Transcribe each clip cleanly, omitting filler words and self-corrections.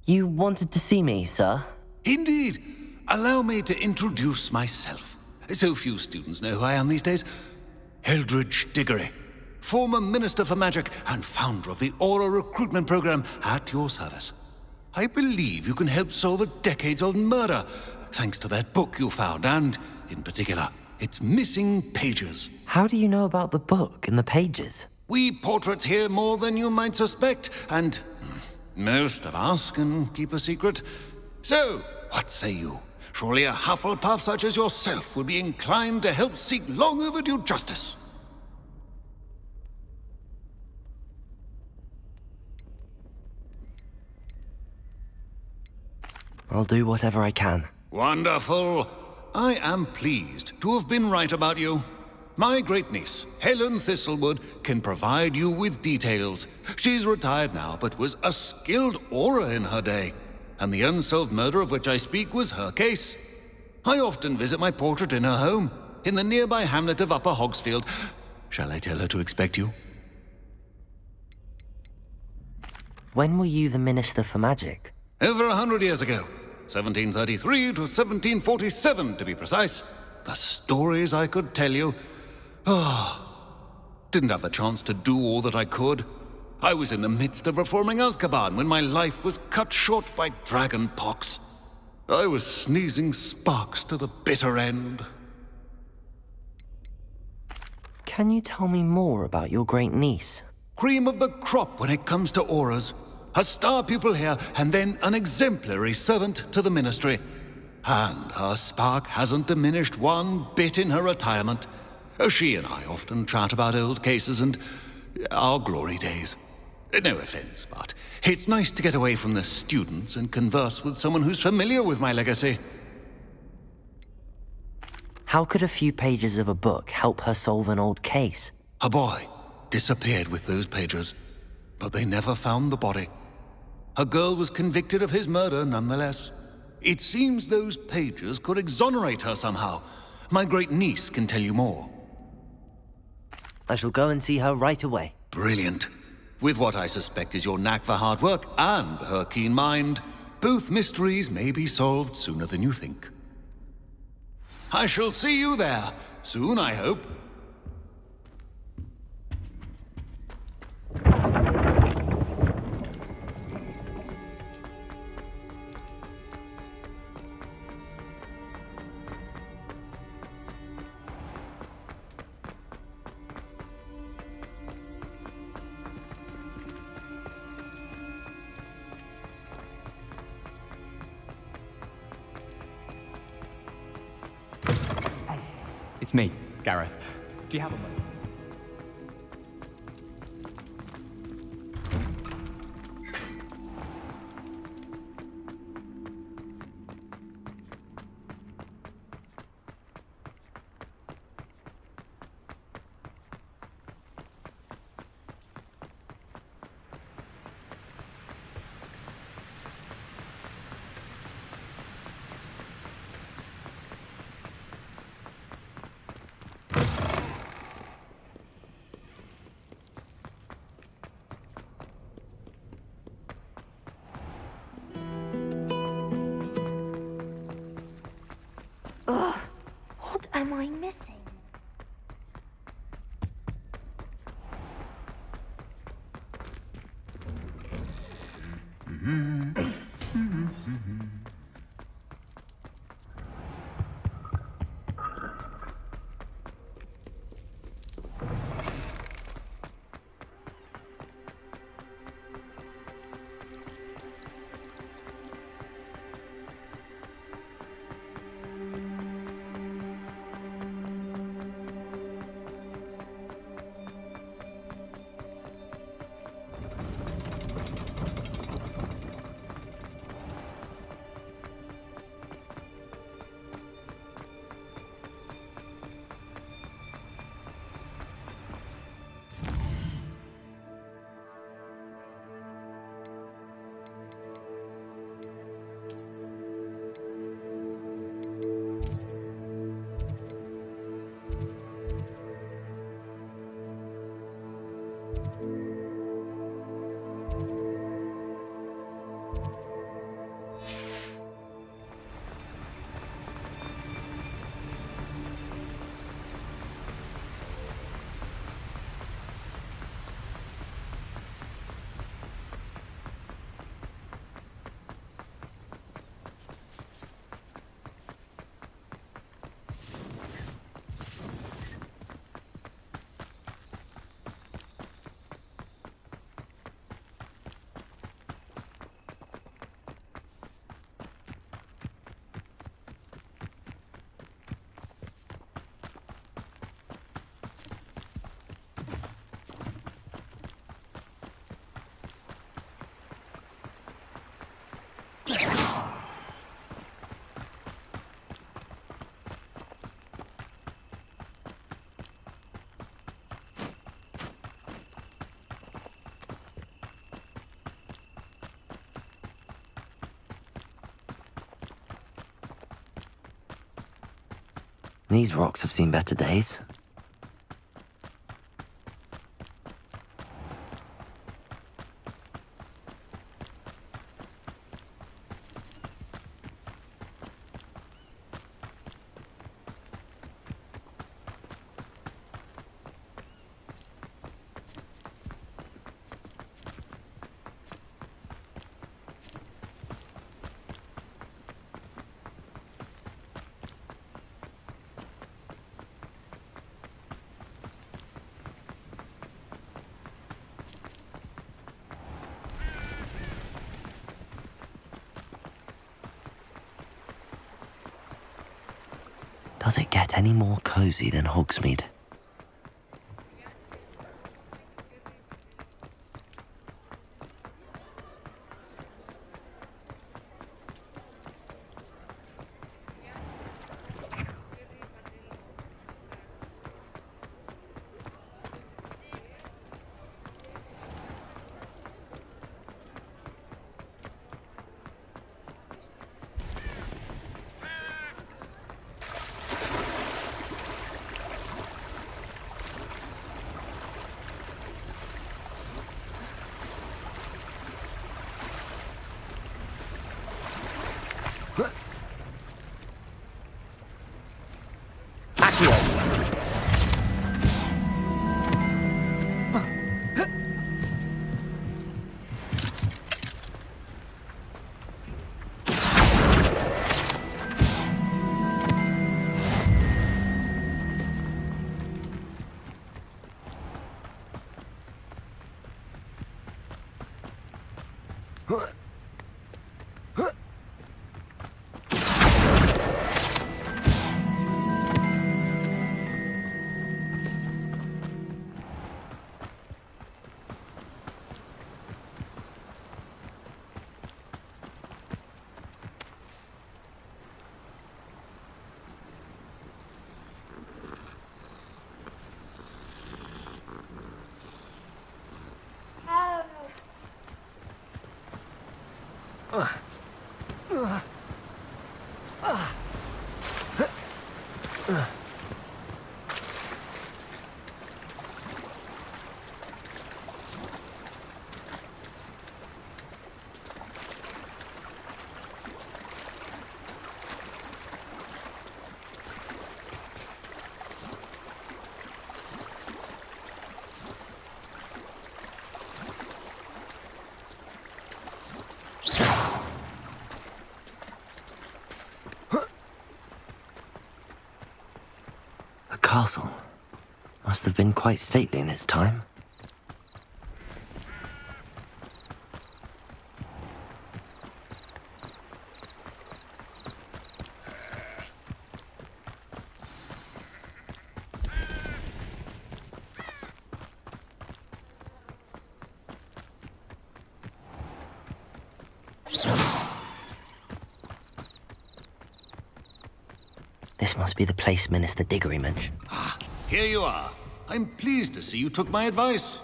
You wanted to see me, sir? Indeed. Allow me to introduce myself. So few students know who I am these days. Eldridge Diggory, former Minister for Magic and founder of the Aura Recruitment Program, at your service. I believe you can help solve a decades-old murder, thanks to that book you found, and, in particular, its missing pages. How do you know about the book and the pages? We portraits here more than you might suspect, and most of us can keep a secret. So, what say you? Surely a Hufflepuff such as yourself would be inclined to help seek long overdue justice. I'll do whatever I can. Wonderful. I am pleased to have been right about you. My great-niece, Helen Thistlewood, can provide you with details. She's retired now, but was a skilled aura in her day. And the unsolved murder of which I speak was her case. I often visit my portrait in her home, in the nearby hamlet of Upper Hogsfield. Shall I tell her to expect you? When were you the Minister for Magic? Over 100 years ago. 1733 to 1747, to be precise. The stories I could tell you. Didn't have the chance to do all that I could. I was in the midst of reforming Azkaban when my life was cut short by dragon pox. I was sneezing sparks to the bitter end. Can you tell me more about your great-niece? Cream of the crop when it comes to auras. A star pupil here, and then an exemplary servant to the ministry. And her spark hasn't diminished one bit in her retirement. She and I often chat about old cases and our glory days. No offense, but it's nice to get away from the students and converse with someone who's familiar with my legacy. How could a few pages of a book help her solve an old case? A boy disappeared with those pages, but they never found the body. A girl was convicted of his murder nonetheless. It seems those pages could exonerate her somehow. My great-niece can tell you more. I shall go and see her right away. Brilliant. With what I suspect is your knack for hard work and her keen mind, both mysteries may be solved sooner than you think. I shall see you there, soon I hope. It's me, Gareth. Do you have a moment? What am I missing? These rocks have seen better days. Does it get any more cozy than Hogsmeade? The castle must have been quite stately in its time. This must be the place Minister Diggory mentioned. Ah, here you are. I'm pleased to see you took my advice.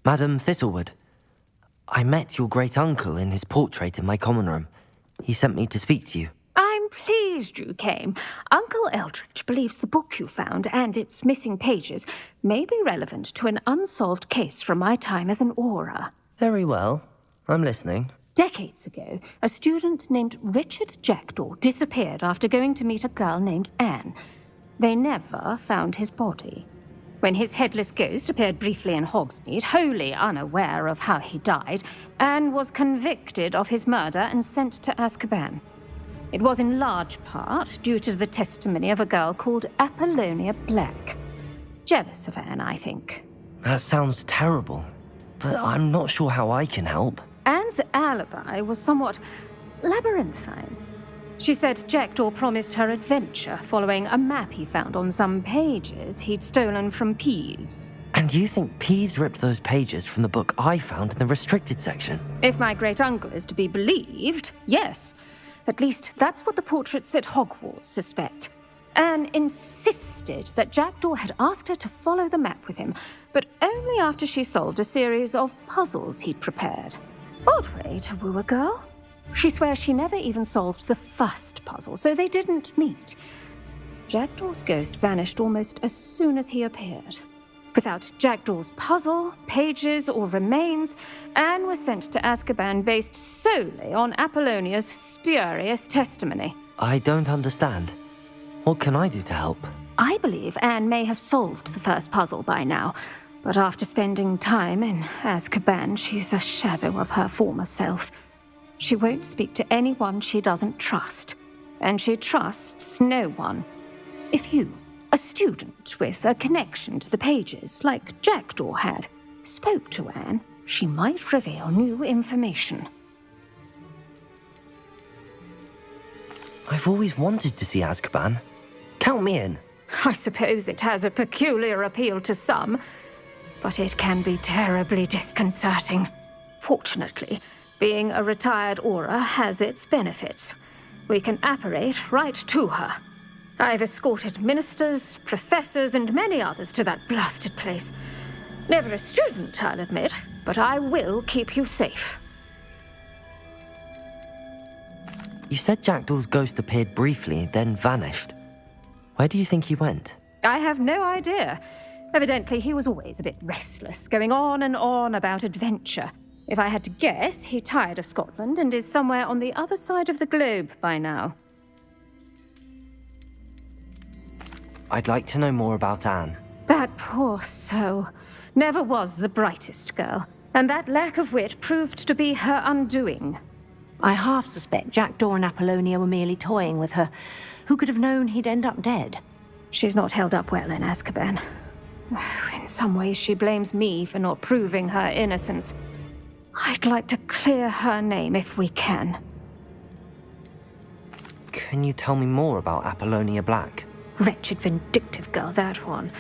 Madam Thistlewood, I met your great-uncle in his portrait in my common room. He sent me to speak to you. I'm pleased you came. Uncle Eldridge believes the book you found and its missing pages may be relevant to an unsolved case from my time as an aura. Very well. I'm listening. Decades ago, a student named Richard Jackdaw disappeared after going to meet a girl named Anne. They never found his body. When his headless ghost appeared briefly in Hogsmeade, wholly unaware of how he died, Anne was convicted of his murder and sent to Azkaban. It was in large part due to the testimony of a girl called Apollonia Black. Jealous of Anne, I think. That sounds terrible, but I'm not sure how I can help. Anne's alibi was somewhat labyrinthine. She said Jackdaw promised her adventure following a map he found on some pages he'd stolen from Peeves. And you think Peeves ripped those pages from the book I found in the restricted section? If my great-uncle is to be believed, yes. At least that's what the portraits at Hogwarts suspect. Anne insisted that Jackdaw had asked her to follow the map with him, but only after she solved a series of puzzles he'd prepared. Odd way to woo a girl. She swears she never even solved the first puzzle, so they didn't meet. Jackdaw's ghost vanished almost as soon as he appeared. Without Jackdaw's puzzle, pages, or remains, Anne was sent to Azkaban based solely on Apollonia's spurious testimony. I don't understand. What can I do to help? I believe Anne may have solved the first puzzle by now, but after spending time in Azkaban, she's a shadow of her former self. She won't speak to anyone she doesn't trust, and she trusts no one. If you, a student with a connection to the pages, like Jackdaw had, spoke to Anne, she might reveal new information. I've always wanted to see Azkaban. Count me in. I suppose it has a peculiar appeal to some, but it can be terribly disconcerting. Fortunately, being a retired Auror has its benefits. We can apparate right to her. I've escorted ministers, professors, and many others to that blasted place. Never a student, I'll admit, but I will keep you safe. You said Jackdaw's ghost appeared briefly, then vanished. Where do you think he went? I have no idea. Evidently, he was always a bit restless, going on and on about adventure. If I had to guess, he tired of Scotland and is somewhere on the other side of the globe by now. I'd like to know more about Anne. That poor soul. Never was the brightest girl, and that lack of wit proved to be her undoing. I half suspect Jackdaw and Apollonia were merely toying with her. Who could have known he'd end up dead? She's not held up well in Azkaban. In some ways, she blames me for not proving her innocence. I'd like to clear her name if we can. Can you tell me more about Apollonia Black? Wretched, vindictive girl, that one.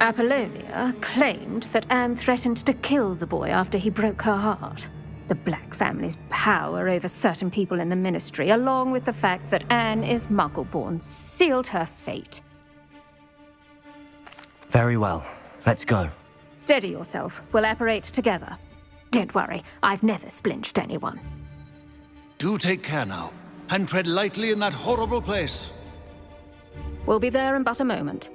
Apollonia claimed that Anne threatened to kill the boy after he broke her heart. The Black family's power over certain people in the Ministry, along with the fact that Anne is Muggle-born, sealed her fate. Very well. Let's go. Steady yourself. We'll apparate together. Don't worry, I've never splinched anyone. Do take care now, and tread lightly in that horrible place. We'll be there in but a moment.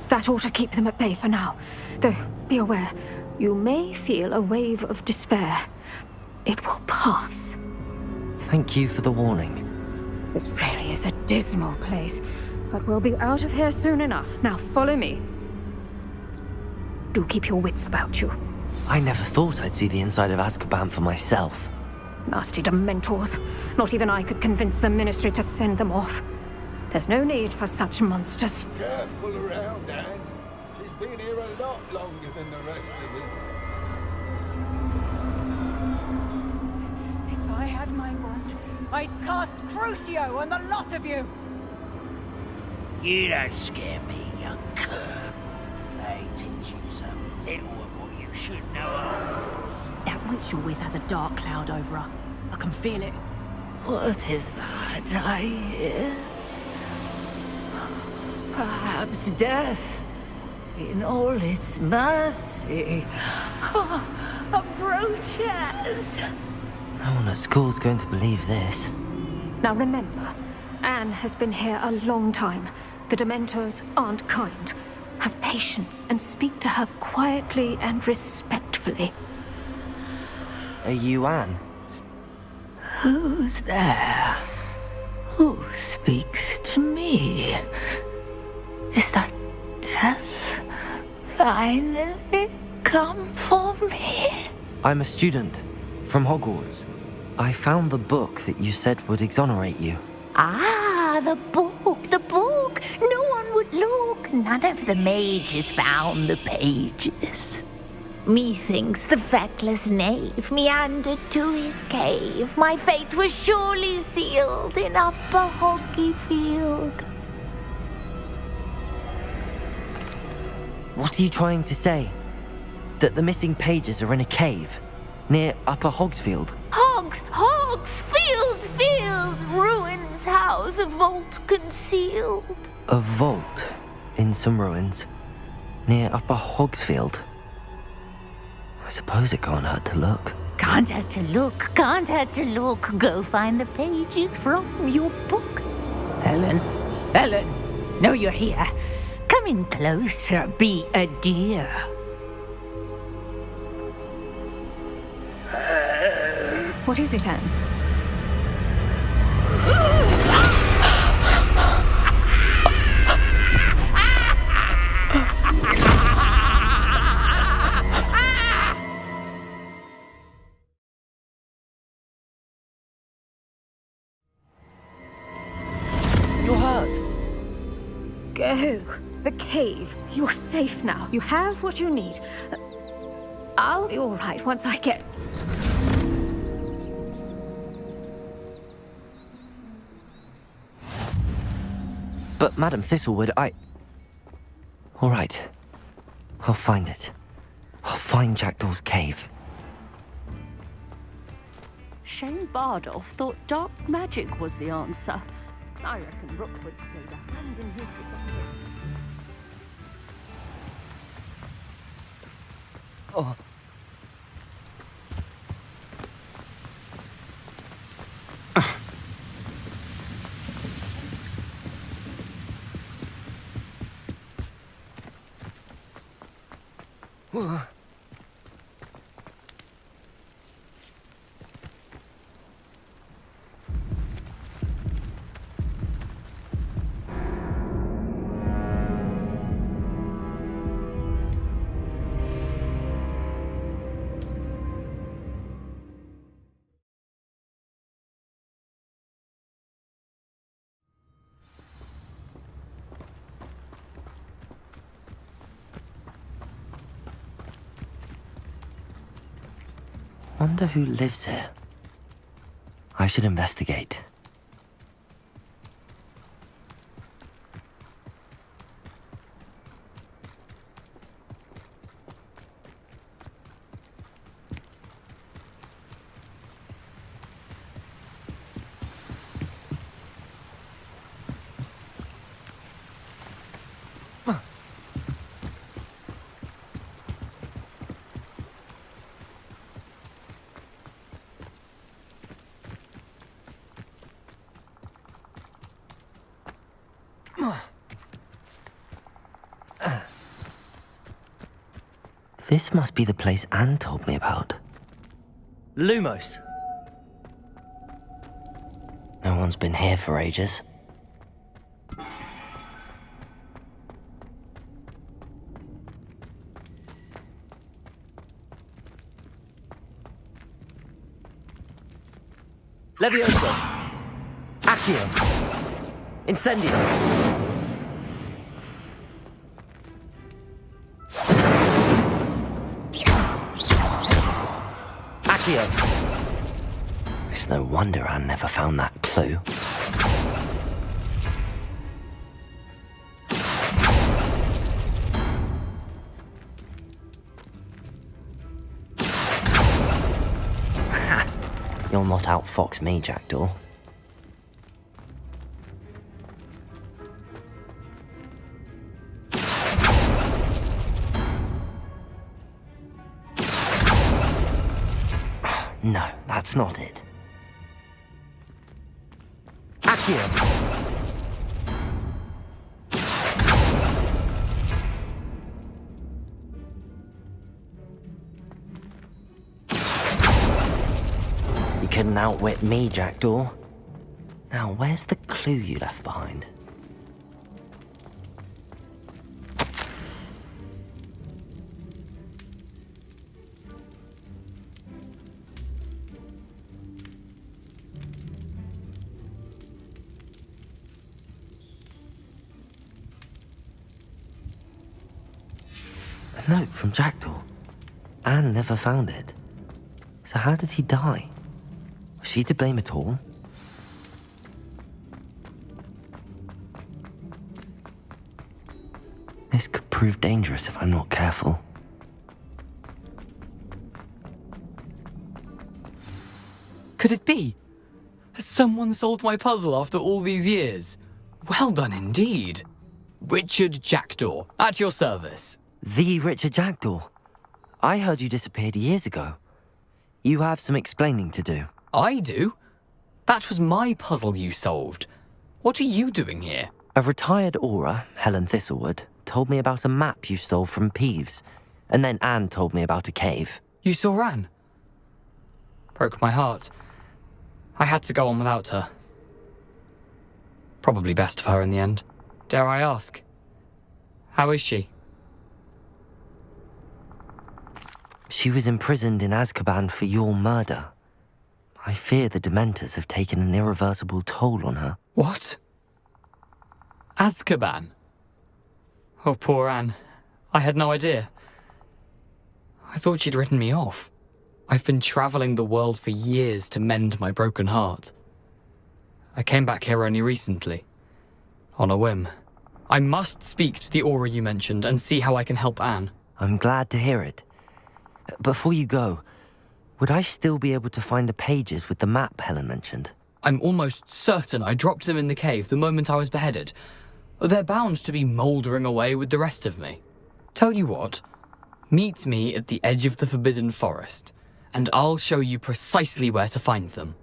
That ought to keep them at bay for now. Though, be aware, you may feel a wave of despair. It will pass. Thank you for the warning. This really is a dismal place, but we'll be out of here soon enough. Now follow me. Do keep your wits about you. I never thought I'd see the inside of Azkaban for myself. Nasty Dementors. Not even I could convince the Ministry to send them off. There's no need for such monsters. Careful around, Anne. She's been here a lot longer than the rest of us. If I had my wand, I'd cast Crucio on the lot of you! You don't scare me, young cur. They teach you so little of what you should know of. That witch you're with has a dark cloud over her. I can feel it. What is that I hear? Perhaps death, in all its mercy, approaches. No one at school's going to believe this. Now remember, Anne has been here a long time. The Dementors aren't kind. Have patience and speak to her quietly and respectfully. Are you Anne? Who's there? Who speaks to me? Is that death finally come for me? I'm a student from Hogwarts. I found the book that you said would exonerate you. Ah, the book, the book. No one would look. None of the mages found the pages. Methinks the feckless knave meandered to his cave. My fate was surely sealed in Upper Hoggyfield. What are you trying to say? That the missing pages are in a cave near Upper Hogsfield? Field, ruins house, a vault concealed. A vault in some ruins near Upper Hogsfield. I suppose it can't hurt to look. Can't hurt to look, can't hurt to look. Go find the pages from your book. Helen, know you're here. Come in closer, be a dear. What is it, Anne? You're hurt. Go. The cave. You're safe now. You have what you need. I'll be all right once I get... But Madam Thistlewood, all right. I'll find it. I'll find Jackdaw's cave. Shane Bardolph thought dark magic was the answer. I reckon Rookwood played a hand in his disappearance. Oh. Wonder who lives here. I should investigate. This must be the place Anne told me about. Lumos. No one's been here for ages. Levioso. Accio. Incendio. It's no wonder Anne never found that clue. You'll not outfox me, Jackdaw. No, that's not it. Accio. can't outwit me, Jackdaw. Now, where's the clue you left behind? A note from Jackdaw. Anne never found it. So how did he die? Was she to blame at all? This could prove dangerous if I'm not careful. Could it be? Has someone solved my puzzle after all these years? Well done indeed. Richard Jackdaw, at your service. The Richard Jackdaw. I heard you disappeared years ago. You have some explaining to do. I do? That was my puzzle you solved. What are you doing here? A retired Aura, Helen Thistlewood, told me about a map you stole from Peeves, and then Anne told me about a cave. You saw Anne? Broke my heart. I had to go on without her. Probably best for her in the end. Dare I ask? How is she? She was imprisoned in Azkaban for your murder. I fear the Dementors have taken an irreversible toll on her. What? Azkaban? Oh, poor Anne. I had no idea. I thought she'd written me off. I've been travelling the world for years to mend my broken heart. I came back here only recently. On a whim. I must speak to the Aura you mentioned and see how I can help Anne. I'm glad to hear it. Before you go, would I still be able to find the pages with the map Helen mentioned? I'm almost certain I dropped them in the cave the moment I was beheaded. They're bound to be mouldering away with the rest of me. Tell you what, meet me at the edge of the Forbidden Forest, and I'll show you precisely where to find them.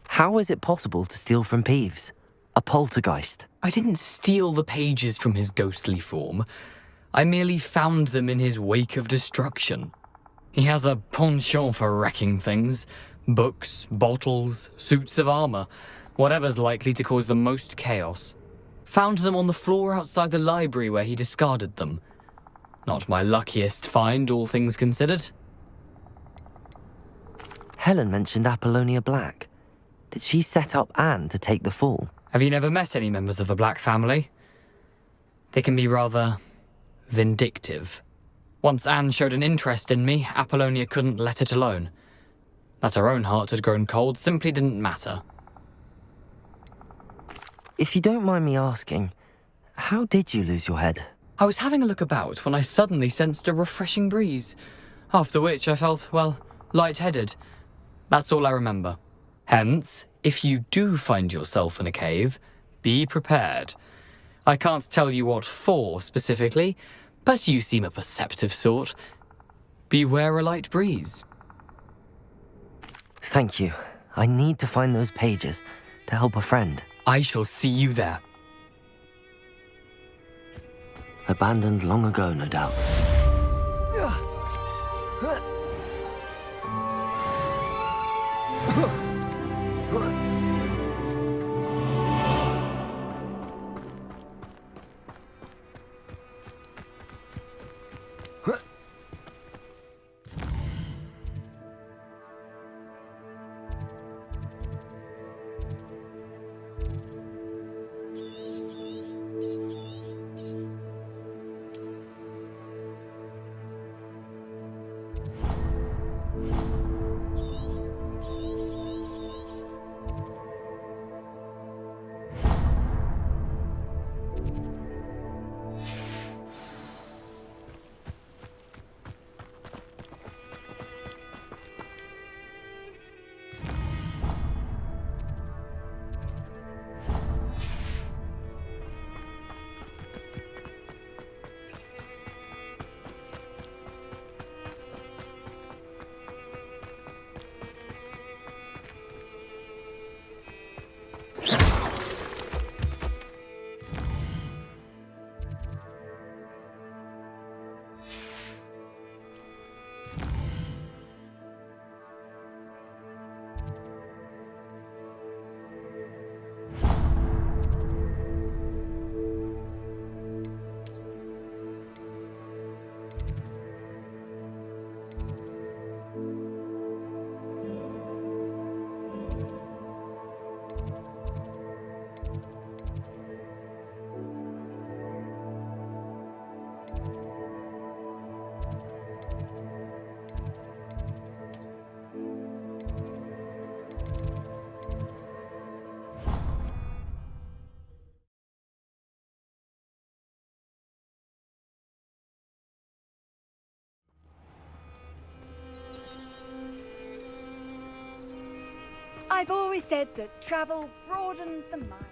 How is it possible to steal from Peeves? A poltergeist? I didn't steal the pages from his ghostly form. I merely found them in his wake of destruction. He has a penchant for wrecking things. Books, bottles, suits of armor, whatever's likely to cause the most chaos. Found them on the floor outside the library where he discarded them. Not my luckiest find, all things considered. Helen mentioned Apollonia Black. Did she set up Anne to take the fall? Have you never met any members of the Black family? They can be rather vindictive. Once Anne showed an interest in me, Apollonia couldn't let it alone. That her own heart had grown cold simply didn't matter. If you don't mind me asking, how did you lose your head? I was having a look about when I suddenly sensed a refreshing breeze, after which I felt, well, lightheaded. That's all I remember. Hence, if you do find yourself in a cave, be prepared. I can't tell you what for specifically, but you seem a perceptive sort. Beware a light breeze. Thank you. I need to find those pages to help a friend. I shall see you there. Abandoned long ago, no doubt. I've always said that travel broadens the mind.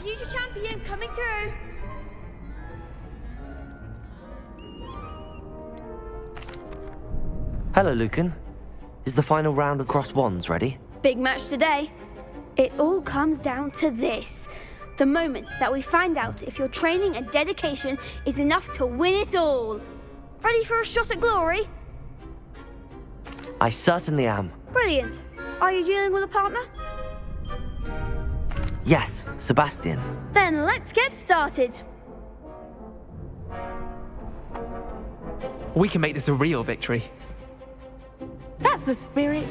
Future champion coming through. Hello, Lucan. Is the final round of Cross Wands ready? Big match today. It all comes down to this. The moment that we find out if your training and dedication is enough to win it all. Ready for a shot at glory? I certainly am. Brilliant. Are you dealing with a partner? Yes, Sebastian. Then let's get started. We can make this a real victory. That's the spirit.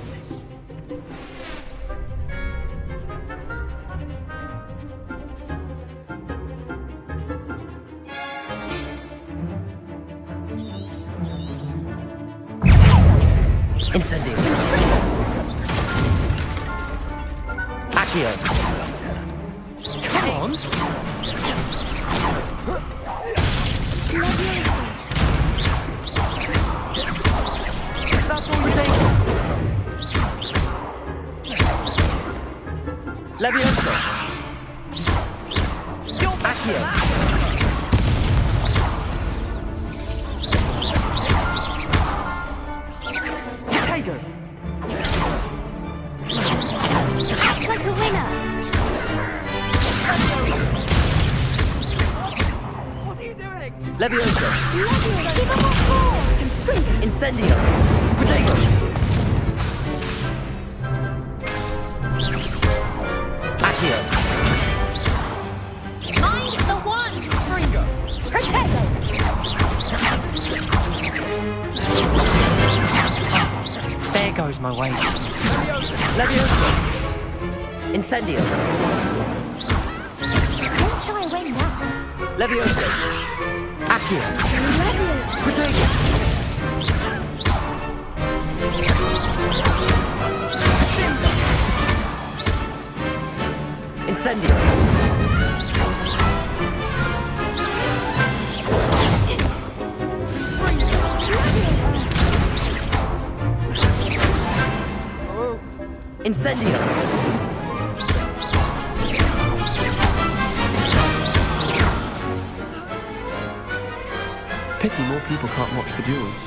Incendio. Accio. Come on! That's all we take. Leviosa. Accio. Potato! Act like a winner. What are you doing? Leviosa. Give him a call. Incendio. Potato. Accio. Mind the one. Springer! Potato. There goes my weight. Leviosa. Incendio. Don't try and win that. Leviosa. Accio. Leviosa. Potato. Incendio. Incendio. Pity more people can't watch the duels.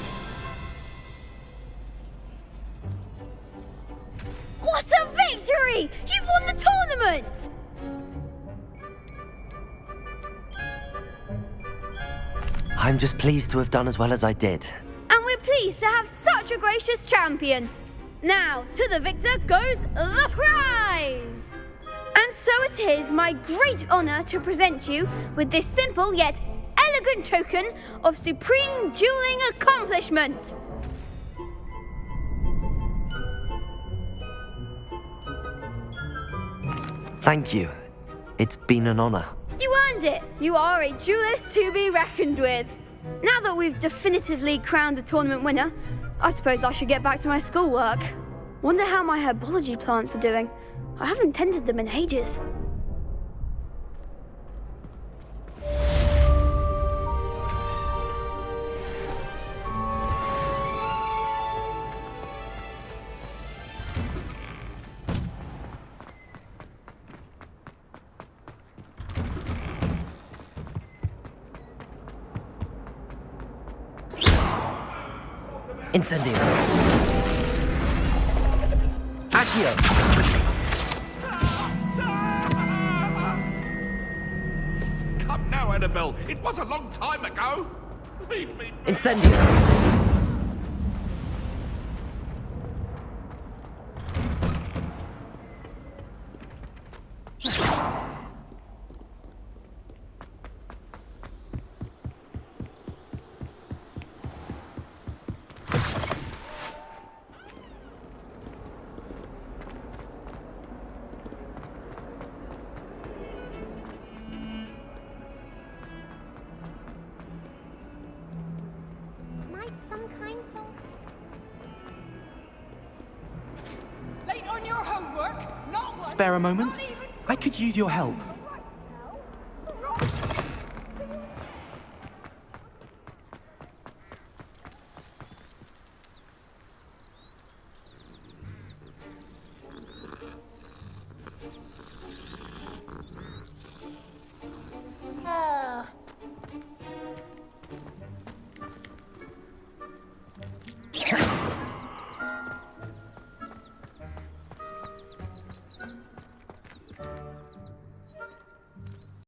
What a victory! You've won the tournament! I'm just pleased to have done as well as I did. And we're pleased to have such a gracious champion. Now, to the victor goes the prize! And so it is my great honour to present you with this simple yet elegant token of supreme dueling accomplishment. Thank you. It's been an honor. You earned it. You are a duelist to be reckoned with. Now that we've definitively crowned the tournament winner, I suppose I should get back to my schoolwork. Wonder how my herbology plants are doing. I haven't tended them in ages. Incendio. Accio. Come now, Annabelle. It was a long time ago. Leave me. Incendio. spare a moment? I could use your help.